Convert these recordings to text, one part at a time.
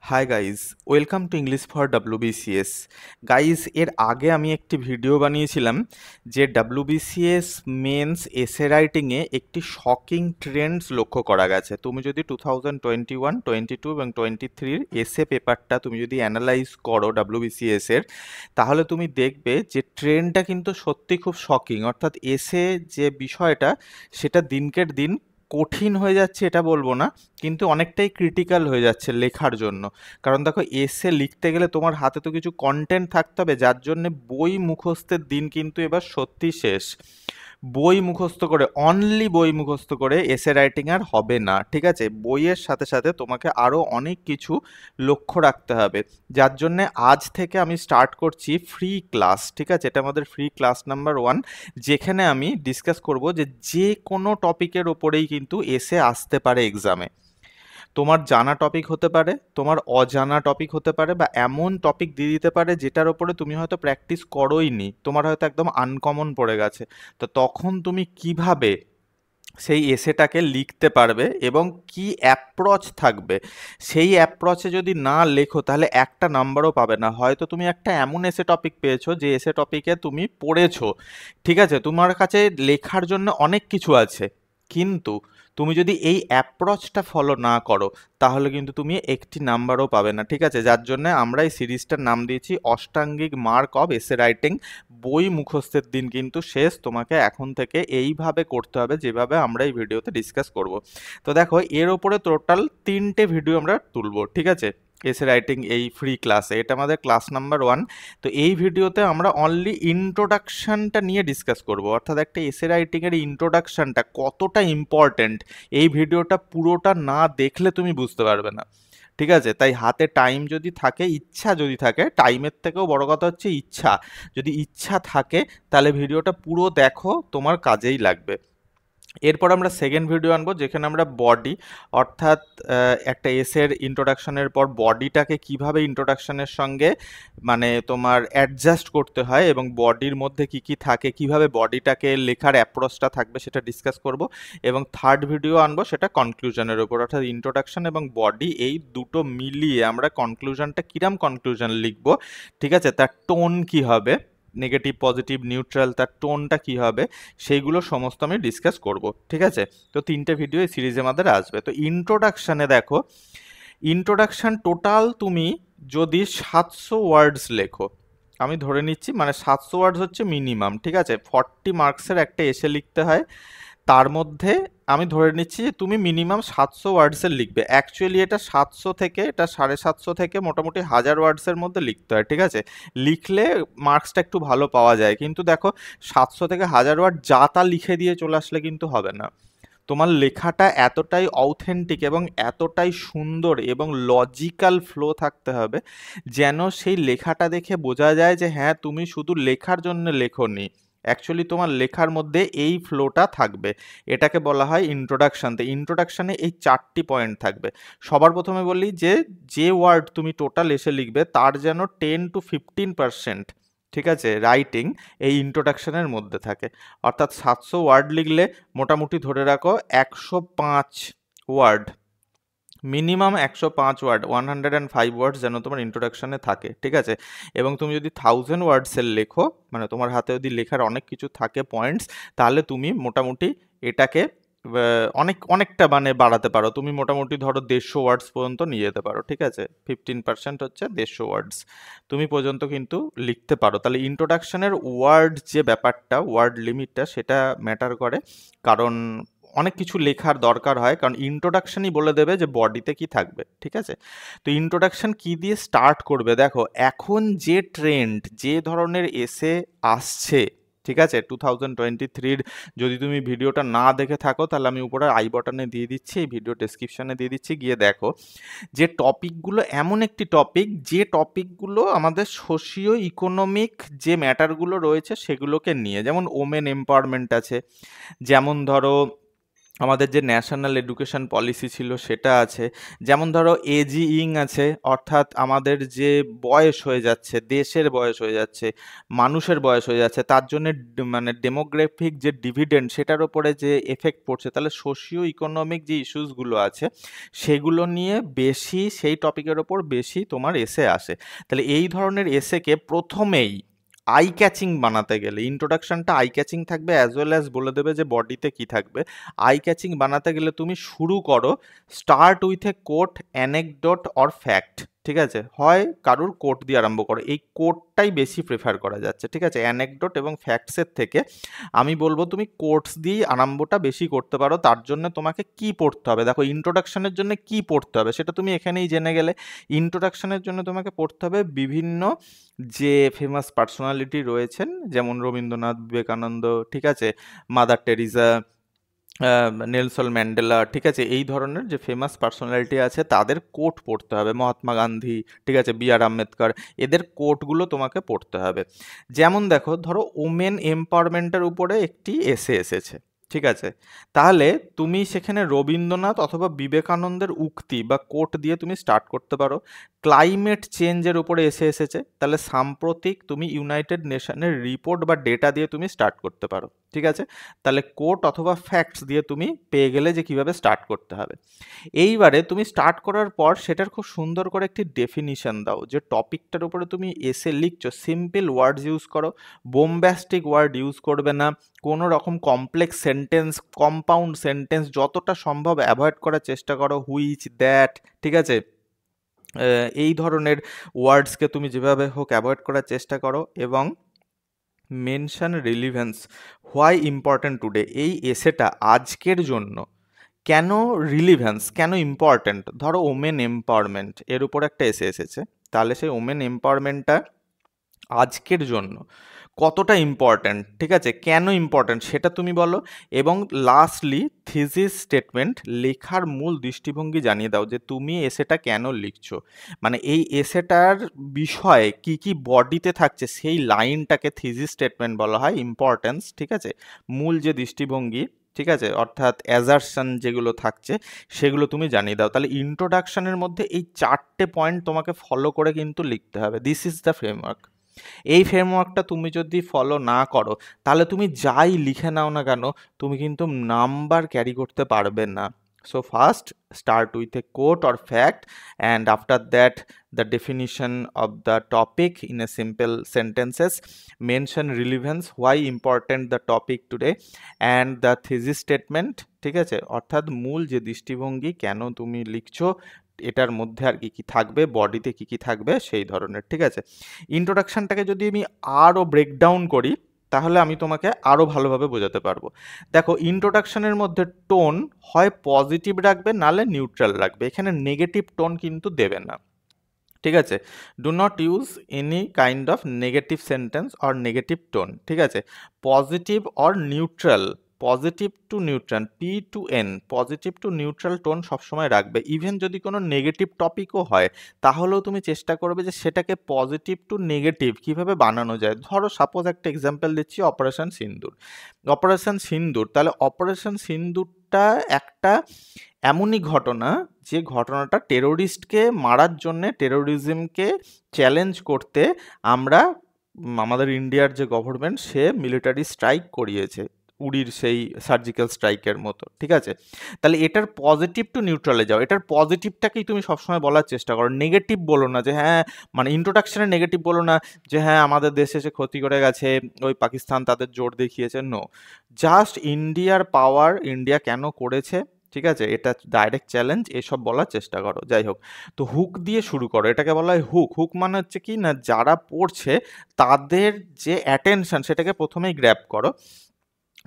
Hi guys, welcome to English for WBCS. Guys, এর আগে আমি একটি ভিডিও বানিয়েছিলাম যে ডাব্লিউবিসিএস মেন্স এসে রাইটিংয়ে একটি শকিং ট্রেন্ডস লক্ষ্য করা গেছে। তুমি যদি 2021, 22 এবং 23-র এসে পেপারটা তুমি যদি অ্যানালাইজ করো ডাব্লিউবিসিএস এর, তাহলে তুমি দেখবে যে ট্রেন্ডটা কিন্তু সত্যি খুব শকিং। অর্থাৎ এসে যে বিষয়টা সেটা দিনকের দিন কঠিন হয়ে যাচ্ছে এটা বলবো না, কিন্তু অনেকটাই ক্রিটিক্যাল হয়ে যাচ্ছে লেখার জন্য। কারণ দেখো, এসে লিখতে গেলে তোমার হাতে তো কিছু কন্টেন্ট থাকতে হবে, যার জন্য বই মুখস্থের দিন কিন্তু এবার সত্যি শেষ। বই মুখস্থ করে, অনলি বই মুখস্থ করে এসে রাইটিং আর হবে না, ঠিক আছে? বইয়ের সাথে সাথে তোমাকে আরও অনেক কিছু লক্ষ্য রাখতে হবে, যার জন্য আজ থেকে আমি স্টার্ট করছি ফ্রি ক্লাস, ঠিক আছে? এটা আমাদের ফ্রি ক্লাস নাম্বার 1, যেখানে আমি ডিসকাস করব যে কোনো টপিকের ওপরেই কিন্তু এসে আসতে পারে এক্সামে। তোমার জানা টপিক হতে পারে, তোমার অজানা টপিক হতে পারে, বা এমন টপিক দিয়ে দিতে পারে যেটার ওপরে তুমি হয়তো প্র্যাকটিস করোইনি, তোমার হয়তো একদম আনকমন পড়ে গেছে। তো তখন তুমি কিভাবে সেই এসেটাকে লিখতে পারবে এবং কি অ্যাপ্রোচ থাকবে, সেই অ্যাপ্রোচে যদি না লেখো তাহলে একটা নাম্বারও পাবে না। হয়তো তুমি একটা এমন এসে টপিক পেয়েছো যে এসে টপিকে তুমি পড়েছো, ঠিক আছে, তোমার কাছে লেখার জন্য অনেক কিছু আছে, কিন্তু তুমি যদি এই অ্যাপ্রোচটা ফলো না করো তাহলে কিন্তু তুমি একটি নাম্বারও পাবে না, ঠিক আছে? যার জন্য আমরা এই সিরিজটার নাম দিয়েছি অষ্টাঙ্গিক মার্ক অফ এসে রাইটিং। বই মুখস্থের দিন কিন্তু শেষ, তোমাকে এখন থেকে এইভাবে করতে হবে যেভাবে আমরা এই ভিডিওতে ডিসকাস করব। তো দেখো, এর ওপরে টোটাল 3টে ভিডিও আমরা তুলবো, ঠিক আছে? এসে রাইটিং এই ফ্রি ক্লাসে, এটা আমাদের ক্লাস নাম্বার 1। তো এই ভিডিওতে আমরা অনলি ইন্ট্রোডাকশনটা নিয়ে ডিসকাস করব, অর্থাৎ একটা এসে রাইটিংয়ের ইন্ট্রোডাকশনটা কতটা ইম্পর্টেন্ট এই ভিডিওটা পুরোটা না দেখলে তুমি বুঝতে পারবে না, ঠিক আছে? তাই হাতে টাইম যদি থাকে, ইচ্ছা যদি থাকে, টাইমের থেকেও বড় কথা হচ্ছে ইচ্ছা, যদি ইচ্ছা থাকে তাহলে ভিডিওটা পুরো দেখো, তোমার কাজেই লাগবে। এরপর আমরা সেকেন্ড ভিডিও আনবো যেখানে আমরা বডি, অর্থাৎ একটা এসের ইন্ট্রোডাকশনের পর বডিটাকে কিভাবে ইন্ট্রোডাকশনের সঙ্গে মানে তোমার অ্যাডজাস্ট করতে হয় এবং বডির মধ্যে কি কি থাকে, কিভাবে বডিটাকে লেখার অ্যাপ্রোচটা থাকবে সেটা ডিসকাস করব। এবং থার্ড ভিডিও আনবো সেটা কনক্লুশনের উপর, অর্থাৎ ইন্ট্রোডাকশন এবং বডি এই দুটো মিলিয়ে আমরা কনক্লুশনটা কিরম কনক্লুশন লিখবো, ঠিক আছে, তার টোন কি হবে, নেগেটিভ পজিটিভ নিউট্রাল, তার টোনটা কী হবে, সেইগুলো সমস্ত আমি ডিসকাস করব, ঠিক আছে? তো 3টে ভিডিও এই সিরিজে আমাদের আসবে। তো ইন্ট্রোডাকশানে দেখো, ইন্ট্রোডাকশান টোটাল তুমি যদি 700 ওয়ার্ডস লেখো, আমি ধরে নিচ্ছি মানে 700 ওয়ার্ডস হচ্ছে মিনিমাম, ঠিক আছে? 40 মার্কসের একটা এসে লিখতে হয়, তার মধ্যে আমি ধরে নিচ্ছি যে তুমি মিনিমাম 700 ওয়ার্ডসের লিখবে। অ্যাকচুয়ালি এটা 700 থেকে, এটা 750 থেকে মোটামুটি 1000 ওয়ার্ডসের মধ্যে লিখতে হয়, ঠিক আছে? লিখলে মার্কসটা একটু ভালো পাওয়া যায়, কিন্তু দেখো 700 থেকে 1000 ওয়ার্ড যা তা লিখে দিয়ে চলে আসলে কিন্তু হবে না। তোমার লেখাটা এতটাই অথেন্টিক এবং এতটাই সুন্দর এবং লজিক্যাল ফ্লো থাকতে হবে যেন সেই লেখাটা দেখে বোঝা যায় যে হ্যাঁ, তুমি শুধু লেখার জন্য লেখোনি, অ্যাকচুয়ালি তোমার লেখার মধ্যে এই ফ্লোটা থাকবে। এটাকে বলা হয় ইন্ট্রোডাকশন। তো ইন্ট্রোডাকশনে এই 4টি পয়েন্ট থাকবে। সবার প্রথমে বলি যে ওয়ার্ড তুমি টোটাল এসে লিখবে তার যেন 10 to 15%, ঠিক আছে, রাইটিং এই ইন্ট্রোডাকশনের মধ্যে থাকে। অর্থাৎ 700 ওয়ার্ড লিখলে মোটামুটি ধরে রাখো 105 ওয়ার্ড, মিনিমাম 105 ওয়ার্ড, 105 ওয়ার্ডস যেন তোমার ইন্ট্রোডাকশনে থাকে, ঠিক আছে? এবং তুমি যদি 1000 ওয়ার্ডসের লেখো, মানে তোমার হাতে যদি লেখার অনেক কিছু থাকে পয়েন্টস, তাহলে তুমি মোটামুটি এটাকে অনেকটা মানে বাড়াতে পারো। তুমি মোটামুটি ধরো 150 ওয়ার্ডস পর্যন্ত নিয়ে যেতে পারো, ঠিক আছে? 15% হচ্ছে 150 ওয়ার্ডস তুমি পর্যন্ত কিন্তু লিখতে পারো। তাহলে ইন্ট্রোডাকশনের ওয়ার্ড যে ব্যাপারটা, ওয়ার্ড লিমিটটা, সেটা ম্যাটার করে। কারণ অনেক কিছু লেখার দরকার হয়, কারণ ইন্ট্রোডাকশনই বলে দেবে যে বডিতে কি থাকবে, ঠিক আছে? তো ইন্ট্রোডাকশন কি দিয়ে স্টার্ট করবে? দেখো, এখন যে ট্রেন্ড, যে ধরনের এসে আসছে, ঠিক আছে, 2023-র যদি তুমি ভিডিওটা না দেখে থাকো তাহলে আমি উপরে আই বটনে দিয়ে দিচ্ছি, এই ভিডিও ডেসক্রিপশনে দিয়ে দিচ্ছি, গিয়ে দেখো। যে টপিকগুলো, এমন একটি টপিক যে টপিকগুলো আমাদের সোশিও ইকোনমিক যে ম্যাটারগুলো রয়েছে সেগুলোকে নিয়ে, যেমন ওমেন এম্পাওয়ারমেন্ট আছে, যেমন ধরো আমাদের যে ন্যাশনাল এডুকেশন পলিসি ছিল সেটা আছে, যেমন ধরো এজিইং আছে, অর্থাৎ আমাদের যে বয়স হয়ে যাচ্ছে, দেশের বয়স হয়ে যাচ্ছে, মানুষের বয়স হয়ে যাচ্ছে, তার জন্য মানে ডেমোগ্রাফিক যে ডিভিডেন্ড সেটার উপরে যে এফেক্ট পড়ছে, তাহলে সোশিও ইকোনমিক যে ইস্যুসগুলো আছে সেগুলো নিয়ে বেশি, সেই টপিকের ওপর বেশি তোমার এসে আসে। তাহলে এই ধরনের এসেকে প্রথমেই আই ক্যাচিং বানাতে গেলে, ইন্ট্রোডাকশনটা আই ক্যাচিং থাকবে, অ্যাজ ওয়েল অ্যাজ বলে দেবে যে বডিতে কি থাকবে। আই ক্যাচিং বানাতে গেলে তুমি শুরু করো, start with a quote, anecdote or fact, ঠিক আছে? হয় কারুর কোট দিয়ে আরম্ভ করো, এই কোটটাই বেশি প্রেফার করা যাচ্ছে, ঠিক আছে? অ্যানেকডোট এবং ফ্যাক্টসের থেকে আমি বলবো তুমি কোটস দিয়েই আরম্ভটা বেশি করতে পারো। তার জন্য তোমাকে কি পড়তে হবে, দেখো ইন্ট্রোডাকশনের জন্য কি পড়তে হবে সেটা তুমি এখানেই জেনে গেলে। ইন্ট্রোডাকশনের জন্য তোমাকে পড়তে হবে বিভিন্ন যে ফেমাস পার্সোনালিটি রয়েছেন, যেমন রবীন্দ্রনাথ, বিবেকানন্দ, ঠিক আছে, মাদার টেরিজা, নেলসন ম্যান্ডেলা, ঠিক আছে, এই ধরনের যে ফেমাস পার্সোনালিটি আছে তাদের কোট পড়তে হবে, মহাত্মা গান্ধী, ঠিক আছে, বি আর আম্বেদকর, এদের কোটগুলো তোমাকে পড়তে হবে। যেমন দেখো, ধরো ওমেন এম্পাওয়ারমেন্টের উপরে একটি এসে এসেছে, ঠিক আছে, তাহলে তুমি সেখানে রবীন্দ্রনাথ অথবা বিবেকানন্দের উক্তি বা কোট দিয়ে তুমি স্টার্ট করতে পারো। ক্লাইমেট চেঞ্জের উপরে এসে এসেছে, তাহলে সাম্প্রতিক তুমি ইউনাইটেড নেশনের রিপোর্ট বা ডেটা দিয়ে তুমি স্টার্ট করতে পারো, ঠিক আছে? তাহলে কোট অথবা ফ্যাক্টস দিয়ে তুমি পেয়ে গেলে যে কিভাবে স্টার্ট করতে হবে। এইবারে তুমি স্টার্ট করার পর সেটার খুব সুন্দর করে একটি ডেফিনিশন দাও, যে টপিকটার উপরে তুমি এসে লিখছো সিম্পল ওয়ার্ডস ইউজ করো, বোমব্যাস্টিক ওয়ার্ড ইউজ করবে না, কোনো রকম কমপ্লেক্স সেন্টেন্স, কম্পাউন্ড সেন্টেন্স যতটা সম্ভব অ্যাভয়েড করার চেষ্টা করো, হুইচ, দ্যাট, ঠিক আছে, এই ধরনের ওয়ার্ডসকে তুমি যেভাবে হোক অ্যাভয়েড করার চেষ্টা করো। এবং mention relevance, why important today, এই এসেটা আজকের জন্য কেন রিলিভেন্স, কেন ইম্পর্ট্যান্ট। ধরো ওমেন এম্পাওয়ারমেন্ট এর উপর একটা এসে এসেছে, তাহলে সেই ওমেন এম্পাওয়ারমেন্টটা আজকের জন্য কতটা ইম্পর্ট্যান্ট, ঠিক আছে, কেন ইম্পর্ট্যান্ট সেটা তুমি বলো। এবং লাস্টলি থিসিস স্টেটমেন্ট, লেখার মূল দৃষ্টিভঙ্গি জানিয়ে দাও, যে তুমি এসেটা কেন লিখছো, মানে এই এসেটার বিষয়ে কি কি বডিতে থাকছে সেই লাইনটাকে থিসিস স্টেটমেন্ট বলা হয়, ইম্পর্ট্যান্স, ঠিক আছে, মূল যে দৃষ্টিভঙ্গি, ঠিক আছে, অর্থাৎ অ্যাজারশন যেগুলো থাকছে সেগুলো তুমি জানিয়ে দাও। তাহলে ইন্ট্রোডাকশনের মধ্যে এই 4টে পয়েন্ট তোমাকে ফলো করে কিন্তু লিখতে হবে। This is the framework. এই ফ্রেমওয়ার্কটা তুমি যদি ফলো না করো, তাহলে তুমি যাই লিখে নাও না কেন, তুমি কিন্তু নাম্বার ক্যারি করতে পারবে না। So first start with a quote or fact, and after that the definition of the topic in a simple sentences, mention relevance, why important the topic today, and the thesis statement, ঠিক আছে, অর্থাৎ মূল যে দৃষ্টিভঙ্গি কেন তুমি লিখছো, এটার মধ্যে আর কি কি থাকবে, বডিতে কি কি থাকবে সেই ধরনের, ঠিক আছে। ইন্ট্রোডাকশনটাকে যদি আমি আরও ব্রেকডাউন করি, তাহলে আমি তোমাকে আরও ভালোভাবে বোঝাতে পারবো। দেখো, ইন্ট্রোডাকশনের মধ্যে টোন হয় পজিটিভ রাখবে, নালে নিউট্রাল রাখবে, এখানে নেগেটিভ টোন কিন্তু দেবে না, ঠিক আছে। Do not use any kind of negative sentence or negative tone, ঠিক আছে। Positive or neutral, positive to neutral, P to N, positive to neutral tone সবসময় রাখবে। ইভেন যদি কোনো নেগেটিভ টপিকও হয়, তাহলেও তুমি চেষ্টা করবে যে সেটাকে পজিটিভ টু নেগেটিভ কীভাবে বানানো যায়। ধরো সাপোজ একটা এক্সাম্পল দিচ্ছি, অপারেশন সিন্দুর। অপারেশন সিন্দুর, তাহলে অপারেশন সিন্দুরটা একটা এমনই ঘটনা, যে ঘটনাটা টেরোরিস্টকে মারার জন্যে, টেরোরিজমকে চ্যালেঞ্জ করতে আমরা আমাদের ইন্ডিয়ার যে গভর্নমেন্ট সে মিলিটারি স্ট্রাইক করিয়েছে, উড়ির সেই সার্জিক্যাল স্ট্রাইকের মতো, ঠিক আছে। তাহলে এটার পজিটিভ টু নিউট্রালে যাও, এটার পজিটিভটাকেই তুমি সবসময় বলার চেষ্টা করো, নেগেটিভ বলো না যে হ্যাঁ, মানে ইন্ট্রোডাকশনে নেগেটিভ বলো না যে হ্যাঁ আমাদের দেশে সে ক্ষতি করে গেছে, ওই পাকিস্তান তাদের জোর দেখিয়েছে, নো, জাস্ট ইন্ডিয়ার পাওয়ার, ইন্ডিয়া কেন করেছে, ঠিক আছে, এটা ডাইরেক্ট চ্যালেঞ্জ, এসব বলার চেষ্টা করো। যাই হোক, তো হুক দিয়ে শুরু করো, এটাকে বলা হয় হুক। হুক মানে হচ্ছে কি না, যারা পড়ছে তাদের যে অ্যাটেনশন সেটাকে প্রথমেই গ্র্যাব করো।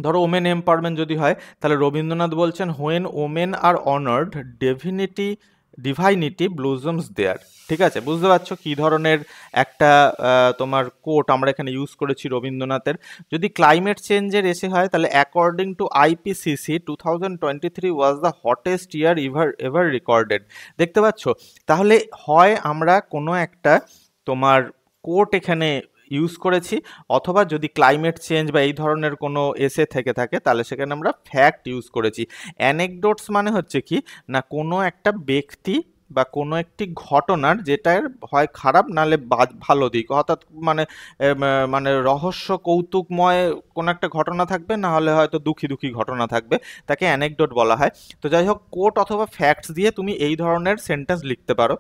ধরো ওমেন এম্পাওয়ারমেন্ট যদি হয়, তাহলে রবীন্দ্রনাথ বলছেন when women are honoured divinity blossoms there, ঠিক আছে। বুঝতে পারছো কি ধরনের একটা তোমার কোট আমরা এখানে ইউজ করেছি রবীন্দ্রনাথের। যদি ক্লাইমেট চেঞ্জের এসে হয়, তাহলে according to IPCC 2023 was the hottest year ever recorded. দেখতে পাচ্ছ, তাহলে হয় আমরা কোনো একটা তোমার কোট এখানে ইউজ করেছি, অথবা যদি ক্লাইমেট চেঞ্জ বা এই ধরনের কোনো এসে থেকে থাকে তাহলে সেখানে আমরা ফ্যাক্ট ইউজ করেছি। অ্যানেকডোটস মানে হচ্ছে কি না কোনো একটা ব্যক্তি বা কোনো একটি ঘটনার যেটার হয় খারাপ নাহলে ভালো দিক, অর্থাৎ মানে মানে রহস্য কৌতুকময় কোনো একটা ঘটনা থাকবে, না হলে হয়তো দুঃখী দুঃখী ঘটনা থাকবে, তাকে অ্যানেকডোট বলা হয়। তো যাই হোক, কোট অথবা ফ্যাক্টস দিয়ে তুমি এই ধরনের সেন্টেন্স লিখতে পারো।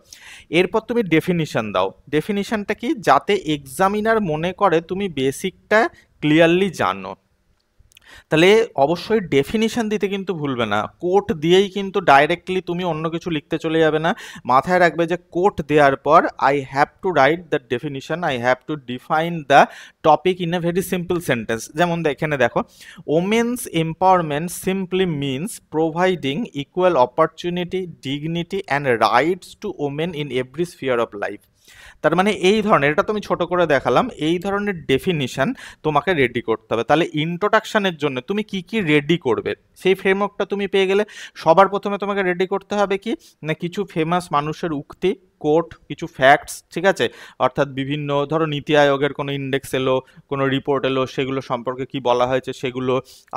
এরপর তুমি ডেফিনিশন দাও। ডেফিনিশনটা কি, যাতে এক্সামিনার মনে করে তুমি বেসিকটা ক্লিয়ারলি জানো। তাহলে অবশ্যই ডেফিনিশন দিতে কিন্তু ভুলবে না। কোট দিয়েই কিন্তু ডাইরেক্টলি তুমি অন্য কিছু লিখতে চলে যাবে না। মাথায় রাখবে যে কোট দেওয়ার পর I have to write the definition, I have to define the topic in a very simple sentence. যেমন এখানে দেখো, women's empowerment simply means providing equal opportunity, dignity and rights to women in every sphere of life. তার মানে এই ধরনের, এটা তুমি ছোট করে দেখালাম, এই ধরনের ডেফিনিশন তোমাকে রেডি করতে হবে। তাহলে ইন্ট্রোডাকশনের জন্য তুমি কি কি রেডি করবে সেই ফ্রেমওয়ার্কটা তুমি পেয়ে গেলে। সবার প্রথমে তোমাকে রেডি করতে হবে কি না, কিছু ফেমাস মানুষের উক্তি, কোট, কিছু ফ্যাক্টস, ঠিক আছে, অর্থাৎ বিভিন্ন ধরো নীতি আয়োগের কোনো ইন্ডেক্স এলো, কোনো রিপোর্ট এলো, সেগুলো সম্পর্কে কি বলা হয়েছে সেগুলো,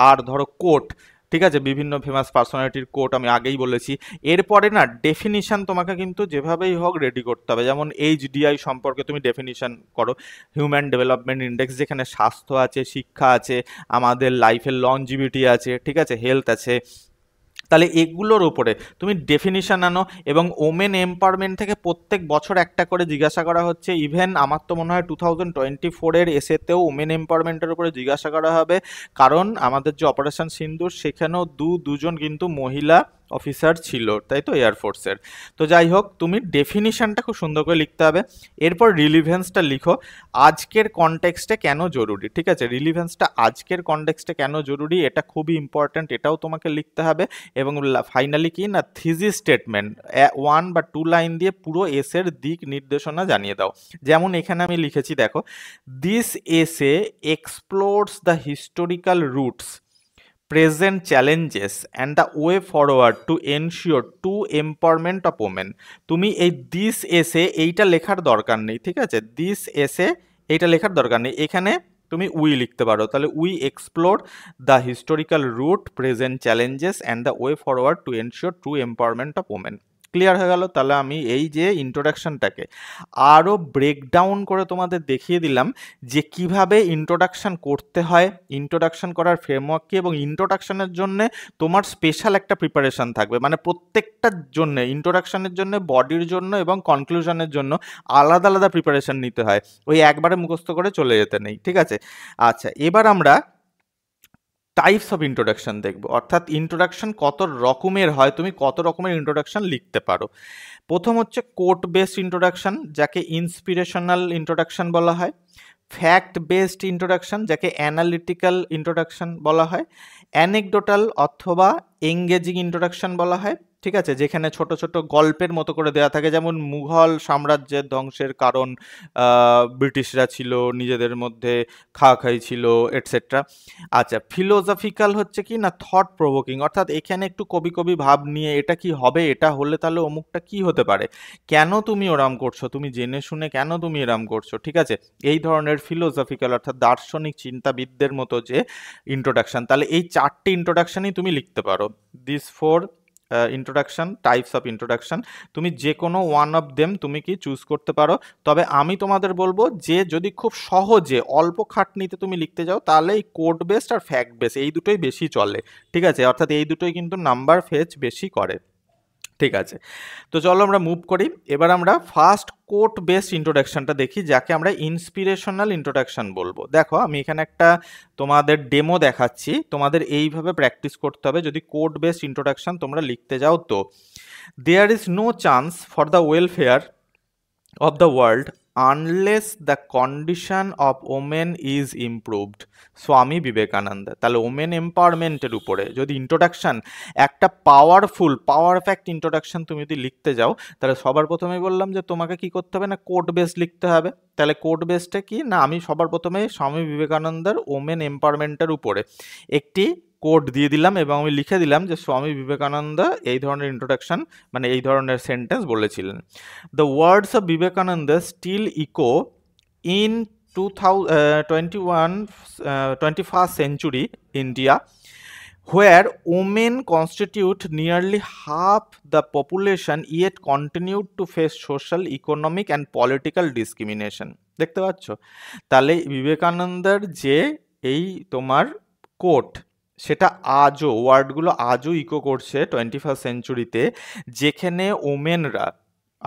আর ধরো কোট, ঠিক আছে, বিভিন্ন ফেমাস পার্সোনালিটির কোট আমি আগেই বলেছি। এরপরে না ডেফিনিশন তোমাকে কিন্তু যেভাবেই হোক রেডি করতে হবে। যেমন এইচডিআই সম্পর্কে তুমি ডেফিনিশন করো, হিউম্যান ডেভেলপমেন্ট ইন্ডেক্স, যেখানে স্বাস্থ্য আছে, শিক্ষা আছে, আমাদের লাইফের লনজিভিটি আছে, ঠিক আছে, হেলথ আছে। তাহলে এগুলোর ওপরে তুমি ডেফিনিশন আনো। এবং ওমেন এম্পাওয়ারমেন্ট থেকে প্রত্যেক বছর একটা করে জিজ্ঞাসা করা হচ্ছে, ইভেন আমার তো মনে হয় 2024-এর এসেতেও ওমেন এম্পাওয়ারমেন্টের উপরে জিজ্ঞাসা করা হবে, কারণ আমাদের যে অপারেশন সিন্দুর সেখানেও দুজন কিন্তু মহিলা অফিসার ছিল, তাই তো, এয়ারফোর্সের। তো যাই হোক, তুমি ডেফিনিশনটা খুব সুন্দর করে লিখতে হবে। এরপর রিলিভেন্সটা লিখো, আজকের কনটেক্সটে কেন জরুরি, ঠিক আছে, রিলিভেন্সটা আজকের কনটেক্সটে কেন জরুরি এটা খুবই ইম্পর্ট্যান্ট, এটাও তোমাকে লিখতে হবে। এবং ফাইনালি কি না, থিসিস স্টেটমেন্ট 1 বা 2 লাইন দিয়ে পুরো এসের দিক নির্দেশনা জানিয়ে দাও। যেমন এখানে আমি লিখেছি দেখো, দিস এসে explores the historical roots, present challenges and the way forward to ensure true empowerment of women। তুমি এই দিস এসে এইটা লেখার দরকার নেই, ঠিক আছে, দিস এসে এইটা লেখার দরকার নেই, এখানে তুমি উই লিখতে পারো। তাহলে we explore the historical root, present challenges and the way forward to ensure true empowerment of women. Clear হয়ে গেল। তাহলে আমি এই যে ইন্ট্রোডাকশনটাকে আরও ব্রেকডাউন করে তোমাদের দেখিয়ে দিলাম যে কিভাবে ইন্ট্রোডাকশন করতে হয়, ইন্ট্রোডাকশন করার ফ্রেমওয়ার্ক কি, এবং ইন্ট্রোডাকশনের জন্য তোমার স্পেশাল একটা প্রিপারেশন থাকবে, মানে প্রত্যেকটার জন্য, ইন্ট্রোডাকশনের জন্য, বডির জন্য এবং কনক্লুশনের জন্য আলাদা আলাদা প্রিপারেশন নিতে হয়, ওই একবারে মুখস্থ করে চলে যেতে নেই, ঠিক আছে। আচ্ছা, এবার আমরা টাইপস অফ ইন্ট্রোডাকশন দেখব, অর্থাৎ ইন্ট্রোডাকশন কত রকমের হয়, তুমি কত রকমের ইন্ট্রোডাকশন লিখতে পারো। প্রথম হচ্ছে কোট বেসড ইন্ট্রোডাকশন, যাকে ইন্সপিরেশনাল ইন্ট্রোডাকশন বলা হয়। ফ্যাক্ট বেসড ইন্ট্রোডাকশন, যাকে অ্যানালিটিক্যাল ইন্ট্রোডাকশন বলা হয়। অ্যানেকডোটাল অথবা এঙ্গেজিং ইন্ট্রোডাকশন বলা হয়, ঠিক আছে, যেখানে ছোট ছোট গল্পের মতো করে দেওয়া থাকে, যেমন মুঘল সাম্রাজ্যের ধ্বংসের কারণ ব্রিটিশরা ছিল, নিজেদের মধ্যে খাওয়াখাই ছিল, এটসেট্রা। আচ্ছা, ফিলোসফিক্যাল হচ্ছে কি না, থট প্রভোকিং, অর্থাৎ এখানে একটু কবি কবি ভাব নিয়ে, এটা কি হবে, এটা হলে তাহলে অমুকটা কি হতে পারে, কেন তুমি ওরাম করছো, তুমি জেনে শুনে কেন তুমি এরাম করছো, ঠিক আছে, এই ধরনের ফিলোসফিক্যাল অর্থাৎ দার্শনিক চিন্তাবিদদের মতো যে ইন্ট্রোডাকশন। তাহলে এই 4টে ইন্ট্রোডাকশনই তুমি লিখতে পারো, this 4 introduction, types of introduction. তুমি যে কোনো ওয়ান অফ দেম তুমি কি চুজ করতে পারো। তবে আমি তোমাদের বলবো যে যদি খুব সহজে অল্প খাটনিতে তুমি লিখতে যাও, তাহলে এই কোড বেসড আর ফ্যাক্ট বেস এই দুটোই বেশি চলে, ঠিক আছে, অর্থাৎ এই দুটোই কিন্তু নাম্বার ফেচ বেশি করে, ঠিক আছে। তো চলো আমরা মুভ করি। এবার আমরা ফার্স্ট কোট বেসড ইন্ট্রোডাকশনটা দেখি, যাকে আমরা ইন্সপিরেশনাল ইন্ট্রোডাকশন বলবো। দেখো আমি এখানে একটা তোমাদের ডেমো দেখাচ্ছি, তোমাদের এইভাবে প্র্যাকটিস করতে হবে যদি কোট বেসড ইন্ট্রোডাকশন তোমরা লিখতে যাও। তো there is no chance for the welfare of the world unless the condition of women is improved। Swami Vivekananda. তাহলে ওমেন এম্পাওয়ারমেন্টের উপরে যদি ইন্ট্রোডাকশন, একটা পাওয়ারফুল পাওয়ার ফ্যাক্ট ইন্ট্রোডাকশন তুমি যদি লিখতে যাও, তাহলে সবার প্রথমে বললাম যে তোমাকে কি করতে হবে না, কোট বেস লিখতে হবে। তাহলে কোট বেসটা কি না, আমি সবার প্রথমে স্বামী বিবেকানন্দের ওমেন এম্পাওয়ারমেন্টের উপরে একটি কোড দিয়ে দিলাম এবং আমি লিখে দিলাম যে স্বামী বিবেকানন্দ এই ধরনের ইন্ট্রোডাকশন মানে এই ধরনের সেন্টেন্স বলেছিলেন। The words of Vivekananda still echo in 21st century India, where women constitute nearly half the population yet continued to face social, economic and political discrimination. দেখতে পাচ্ছ? তাহলে বিবেকানন্দের যে এই তোমার কোট, সেটা আজও ওয়ার্ডগুলো আজও ইকো করছে 21st সেঞ্চুরিতে, যেখানে ওমেনরা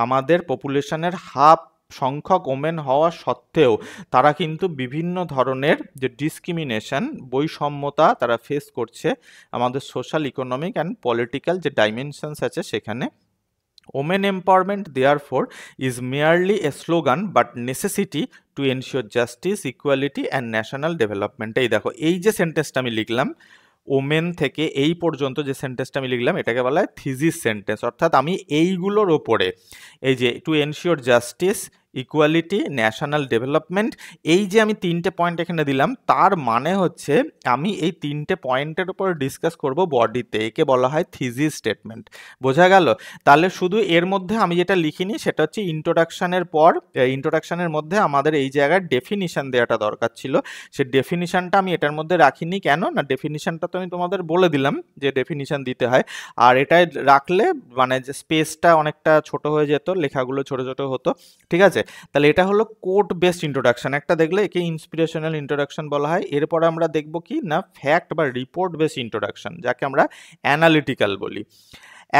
আমাদের পপুলেশনের হাফ সংখ্যক ওমেন হওয়া সত্ত্বেও তারা কিন্তু বিভিন্ন ধরনের যে ডিসক্রিমিনেশন, বৈষম্যতা তারা ফেস করছে আমাদের সোশ্যাল, ইকোনমিক অ্যান্ড পলিটিক্যাল যে ডাইমেনশনস আছে সেখানে। Women empowerment therefore is merely a slogan but necessity to ensure justice, equality and national development. এই দেখো, এই যে সেন্টেন্সটা আমি লিখলাম, ওমেন থেকে এই পর্যন্ত যে সেন্টেন্সটা আমি লিখলাম, এটাকে বলা হয় থিসিস সেন্টেন্স। অর্থাৎ আমি এইগুলোর ওপরে, এই যে to ensure justice, equality, national development, এই যে আমি তিনটে পয়েন্ট এখানে দিলাম, তার মানে হচ্ছে আমি এই তিনটে পয়েন্টের উপর ডিসকাস করব বডিতে। একে বলা হয় থিসিস স্টেটমেন্ট। বোঝা গেল? তাহলে শুধু এর মধ্যে আমি যেটা লিখিনি সেটা হচ্ছে ইন্ট্রোডাকশনের পর, ইন্ট্রোডাকশনের মধ্যে আমাদের এই জায়গায় ডেফিনিশন দেওয়াটা দরকার ছিল। সে ডেফিনিশনটা আমি এটার মধ্যে রাখিনি। কেন না, ডেফিনিশনটা তো আমি তোমাদের বলে দিলাম যে ডেফিনিশন দিতে হয়, আর এটাই রাখলে মানে যে স্পেসটা অনেকটা ছোট হয়ে যেত, লেখাগুলো ছোট ছোট হতো। ঠিক আছে? তাহলে এটা হলো কোট বেসড ইন্ট্রোডাকশন। একটা দেখলে একে ইন্সপিরেশনাল ইন্ট্রোডাকশন বলা হয়। এরপরে আমরা দেখব কি না, ফ্যাক্ট বা রিপোর্ট বেসড ইন্ট্রোডাকশন, যাকে আমরা অ্যানালিটিক্যাল বলি।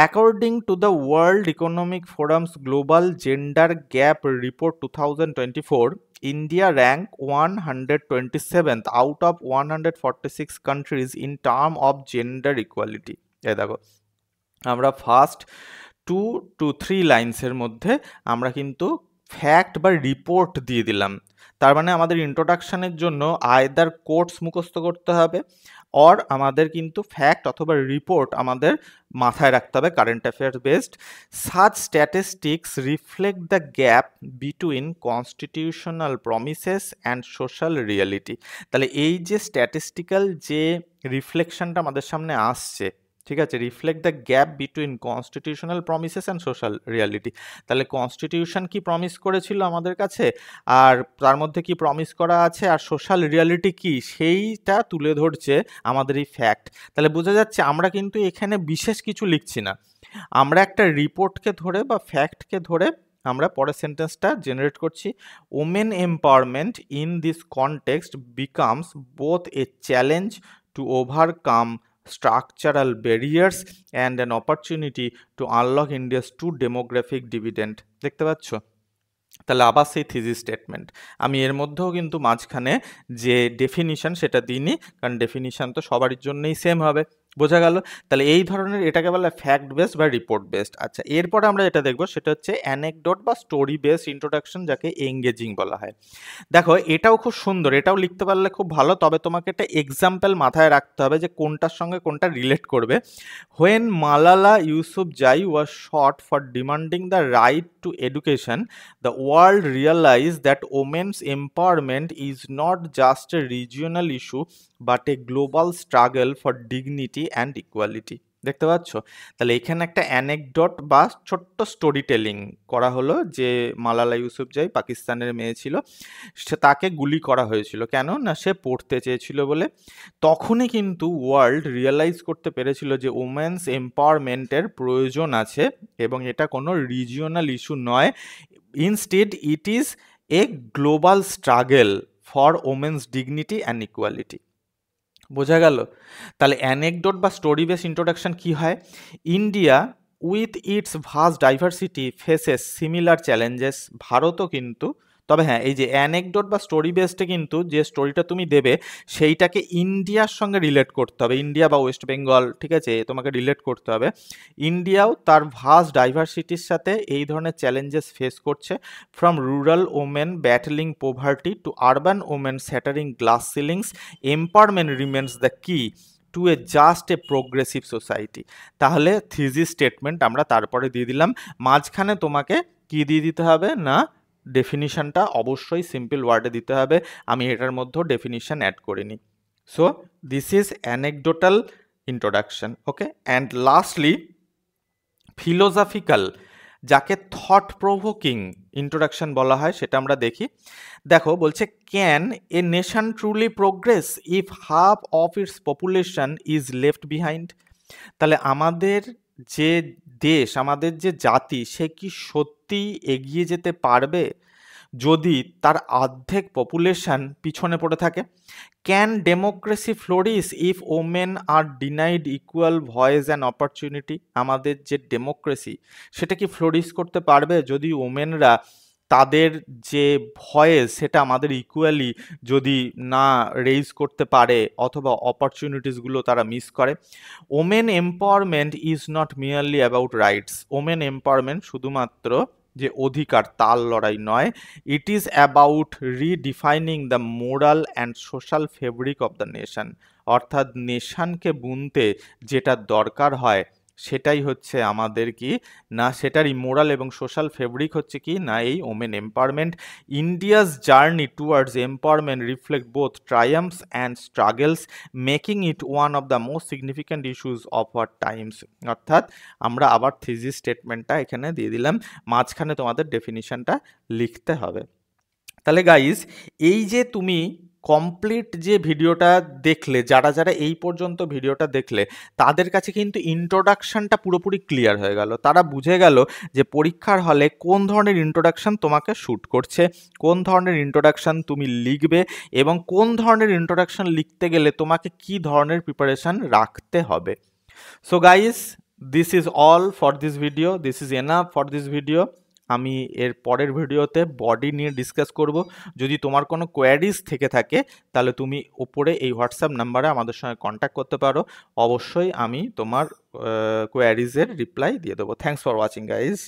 According to the World Economic Forum's Global Gender Gap Report 2024, India ranked 127th out of 146 countries in terms of gender equality. এই দেখো, আমরা ফার্স্ট 2 to 3 লাইন্সের মধ্যে আমরা কিন্তু ফ্যাক্ট বা রিপোর্ট দিয়ে দিলাম। তার মানে আমাদের ইন্ট্রোডাকশনের জন্য আইদার কোটস মুখস্থ করতে হবে, অর আমাদের কিন্তু ফ্যাক্ট অথবা রিপোর্ট আমাদের মাথায় রাখতে হবে, current affairs based. Such statistics reflect the gap between constitutional promises and social reality. তাহলে এই যে স্ট্যাটিস্টিক্যাল যে রিফ্লেকশনটা আমাদের সামনে আসছে, ঠিক আছে, reflect the gap between constitutional promises and social reality. তাহলে কনস্টিটিউশন কি প্রমিস করেছিল আমাদের কাছে, আর তার মধ্যে কি প্রমিস করা আছে, আর সোশ্যাল রিয়ালিটি কি, সেইটা তুলে ধরছে আমাদের এই ফ্যাক্ট। তাহলে বোঝা যাচ্ছে আমরা কিন্তু এখানে বিশেষ কিছু লিখছি না, আমরা একটা রিপোর্টকে ধরে বা ফ্যাক্টকে ধরে আমরা পরের সেন্টেন্সটা জেনারেট করছি। Women empowerment in this context becomes both A challenge to overcome structural barriers and an opportunity to unlock India's true demographic dividend. দেখতে পাচ্ছ? তাহলে আবার সেই থিসিস স্টেটমেন্ট। আমি এর মধ্যেও কিন্তু মাঝখানে যে ডেফিনিশন সেটা দিইনি, কারণ ডেফিনিশন তো সবারই জন্যই সেম হবে। বোঝা গেল? তাহলে এই ধরনের এটাকে বলা হয় ফ্যাক্ট বেসড বা রিপোর্ট বেসড। আচ্ছা, এরপরে আমরা যেটা দেখবো সেটা হচ্ছে অ্যানেকডোট বা স্টোরি বেসড ইন্ট্রোডাকশন, যাকে এঙ্গেজিং বলা হয়। দেখো, এটাও খুব সুন্দর, এটাও লিখতে পারলে খুব ভালো, তবে তোমাকে একটা এক্সাম্পল মাথায় রাখতে হবে যে কোনটার সঙ্গে কোনটা রিলেট করবে। When Malala Yousafzai was shot for demanding the right two education, the world realized that women's empowerment is not just a regional issue but a global struggle for dignity and equality. দেখতে পাচ্ছ? তাহলে এখানে একটা অ্যানেকডট বা ছোট্ট story telling করা হলো যে মালালা ইউসুফজাই পাকিস্তানের মেয়ে ছিল, সে তাকে গুলি করা হয়েছিল কেন না, সে পড়তে চেয়েছিল বলে। তখনই কিন্তু ওয়ার্ল্ড রিয়েলাইজ করতে পেরেছিল যে ওমেন্স এম্পাওয়ারমেন্টের প্রয়োজন আছে এবং এটা কোনো রিজিওনাল ইস্যু নয়, instead it is a global struggle for women's dignity and equality. বোঝা গেল? তাহলে অ্যানেকডোট বা স্টোরি বেস ইন্ট্রোডাকশন কি হয়? India with its vast diversity faces similar challenges. ভারতও কিন্তু, তবে হ্যাঁ, এই যে অ্যানেকডোট বা স্টোরি বেসডে কিন্তু যে স্টোরিটা তুমি দেবে সেইটাকে ইন্ডিয়ার সঙ্গে রিলেট করতে হবে, ইন্ডিয়া বা ওয়েস্ট বেঙ্গল, ঠিক আছে, তোমাকে রিলেট করতে হবে। ইন্ডিয়াও তার ভাস্ট ডাইভার্সিটির সাথে এই ধরনের চ্যালেঞ্জেস ফেস করছে, from rural women battling poverty to urban women shattering glass ceilings, empowerment remains the key to a just a progressive society. তাহলে থিসিস স্টেটমেন্ট আমরা তারপরে দিয়ে দিলাম, মাঝখানে তোমাকে কি দিয়ে দিতে হবে না, ডেফিনিশনটা অবশ্যই সিম্পল ওয়ার্ডে দিতে হবে। আমি এটার মধ্যেও ডেফিনিশন অ্যাড করিনি। So this is anecdotal introduction, okay. And lastly philosophical যাকে থট প্রভোকিং ইন্ট্রোডাকশন বলা হয় সেটা আমরা দেখি। দেখো বলছে, can a nation truly progress if half of its population is left behind? তাহলে আমাদের যে দেশ, আমাদের যে জাতি, সে কি সত্যি এগিয়ে যেতে পারবে যদি তার অর্ধেক পপুলেশন পিছনে পড়ে থাকে? Can democracy flourish if women are denied equal voice and opportunity? আমাদের যে ডেমোক্রেসি, সেটা কি ফ্লোরিশ করতে পারবে যদি ওমেনরা তাদের যে ভয়েস সেটা আমাদের ইকুয়ালি যদি না রেইজ করতে পারে, অথবা অপরচুনিটিসগুলো তারা মিস করে? Women empowerment is not merely about rights. Women empowerment শুধুমাত্র যে অধিকার তার লড়াই নয়, it is about রিডিফাইনিং the moral and social fabric of the nation. অর্থাৎ নেশনকে বুনতে যেটা দরকার হয় সেটাই হচ্ছে আমাদের কি না, সেটার ইমোরাল এবং সোশ্যাল ফেব্রিক হচ্ছে কি না এই women empowerment. India's journey towards empowerment reflect both ট্রায়াম্পস and struggles, making it one of the most significant issues of our Times. অর্থাৎ আমরা আবার থিসিস স্টেটমেন্টটা এখানে দিয়ে দিলাম, মাঝখানে তোমাদের ডেফিনিশনটা লিখতে হবে। তাহলে গাইজ, এই যে তুমি কমপ্লিট যে ভিডিওটা দেখলে, যারা যারা এই পর্যন্ত ভিডিওটা দেখলে, তাদের কাছে কিন্তু ইন্ট্রোডাকশনটা পুরোপুরি ক্লিয়ার হয়ে গেল। তারা বুঝে গেল যে পরীক্ষার হলে কোন ধরনের ইন্ট্রোডাকশন তোমাকে শ্যুট করছে, কোন ধরনের ইন্ট্রোডাকশন তুমি লিখবে, এবং কোন ধরনের ইন্ট্রোডাকশন লিখতে গেলে তোমাকে কি ধরনের প্রিপারেশন রাখতে হবে। So guys, this is all for this video, this is enough for this video. আমি এর পরের ভিডিওতে বডি নিয়ে ডিসকাস করব। যদি তোমার কোনো কোয়ারিজ থেকে থাকে তাহলে তুমি উপরে এই হোয়াটসঅ্যাপ নাম্বারে আমাদের সঙ্গে কন্ট্যাক্ট করতে পারো। অবশ্যই আমি তোমার কোয়ারিজের রিপ্লাই দিয়ে দেবো। Thanks for watching guys.